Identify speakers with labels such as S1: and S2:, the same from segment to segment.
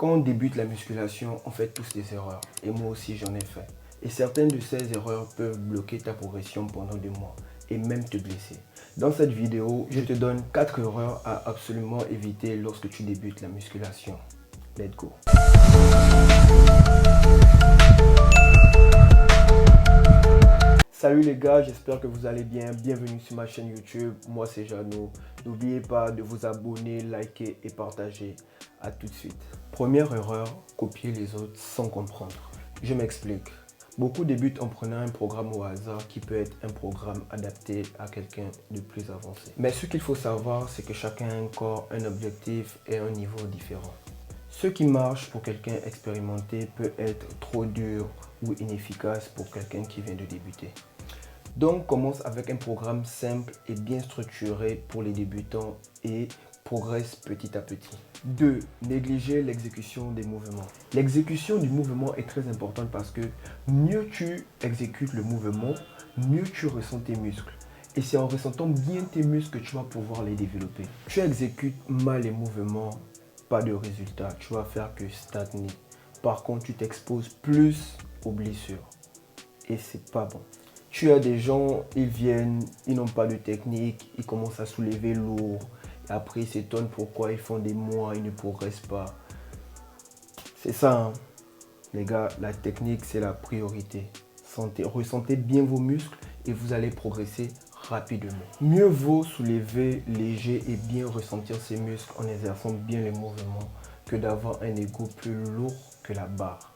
S1: Quand on débute la musculation, on fait tous des erreurs. Et moi aussi, j'en ai fait. Et certaines de ces erreurs peuvent bloquer ta progression pendant des mois et même te blesser. Dans cette vidéo, je te donne 4 erreurs à absolument éviter lorsque tu débutes la musculation. Let's go! Salut les gars, j'espère que vous allez bien. Bienvenue sur ma chaîne YouTube. Moi c'est Jano. N'oubliez pas de vous abonner, liker et partager. A tout de suite. Première erreur, copier les autres sans comprendre. Je m'explique. Beaucoup débutent en prenant un programme au hasard qui peut être un programme adapté à quelqu'un de plus avancé. Mais ce qu'il faut savoir, c'est que chacun a un corps, un objectif et un niveau différent. Ce qui marche pour quelqu'un expérimenté peut être trop dur ou inefficace pour quelqu'un qui vient de débuter. Donc commence avec un programme simple et bien structuré pour les débutants et progresse petit à petit. 2. Négliger l'exécution des mouvements. L'exécution du mouvement est très importante parce que mieux tu exécutes le mouvement, mieux tu ressens tes muscles. Et c'est en ressentant bien tes muscles que tu vas pouvoir les développer. Tu exécutes mal les mouvements, pas de résultat, tu vas faire que stagner. Par contre, tu t'exposes plus aux blessures et c'est pas bon. Tu as des gens, ils viennent, ils n'ont pas de technique, ils commencent à soulever lourd. Et après, ils s'étonnent pourquoi ils font des mois, ils ne progressent pas. C'est ça, hein. Les gars, la technique, c'est la priorité. Ressentez bien vos muscles et vous allez progresser rapidement. Mieux vaut soulever léger et bien ressentir ses muscles en exerçant bien les mouvements que d'avoir un ego plus lourd que la barre.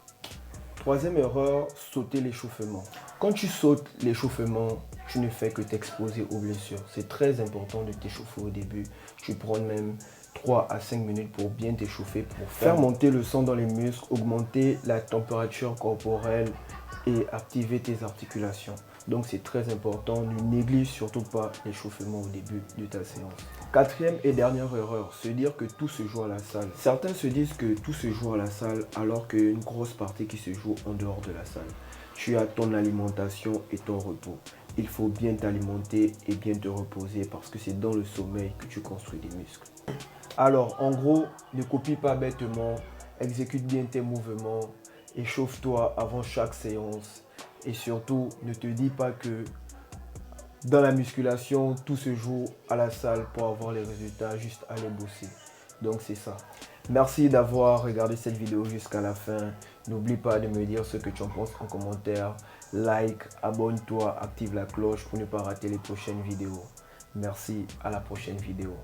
S1: Troisième erreur, sauter l'échauffement. Quand tu sautes l'échauffement, tu ne fais que t'exposer aux blessures. C'est très important de t'échauffer au début. Tu prends même 3 à 5 minutes pour bien t'échauffer, pour faire monter le sang dans les muscles, augmenter la température corporelle et activer tes articulations. Donc c'est très important, ne néglige surtout pas l'échauffement au début de ta séance. Quatrième et dernière erreur, se dire que tout se joue à la salle. Certains se disent que tout se joue à la salle alors qu'il y a une grosse partie qui se joue en dehors de la salle. Tu as ton alimentation et ton repos. Il faut bien t'alimenter et bien te reposer parce que c'est dans le sommeil que tu construis des muscles. Alors en gros, ne copie pas bêtement, exécute bien tes mouvements, échauffe-toi avant chaque séance. Et surtout, ne te dis pas que dans la musculation, tout se joue à la salle pour avoir les résultats, juste aller bosser. Donc c'est ça. Merci d'avoir regardé cette vidéo jusqu'à la fin. N'oublie pas de me dire ce que tu en penses en commentaire. Like, abonne-toi, active la cloche pour ne pas rater les prochaines vidéos. Merci, à la prochaine vidéo.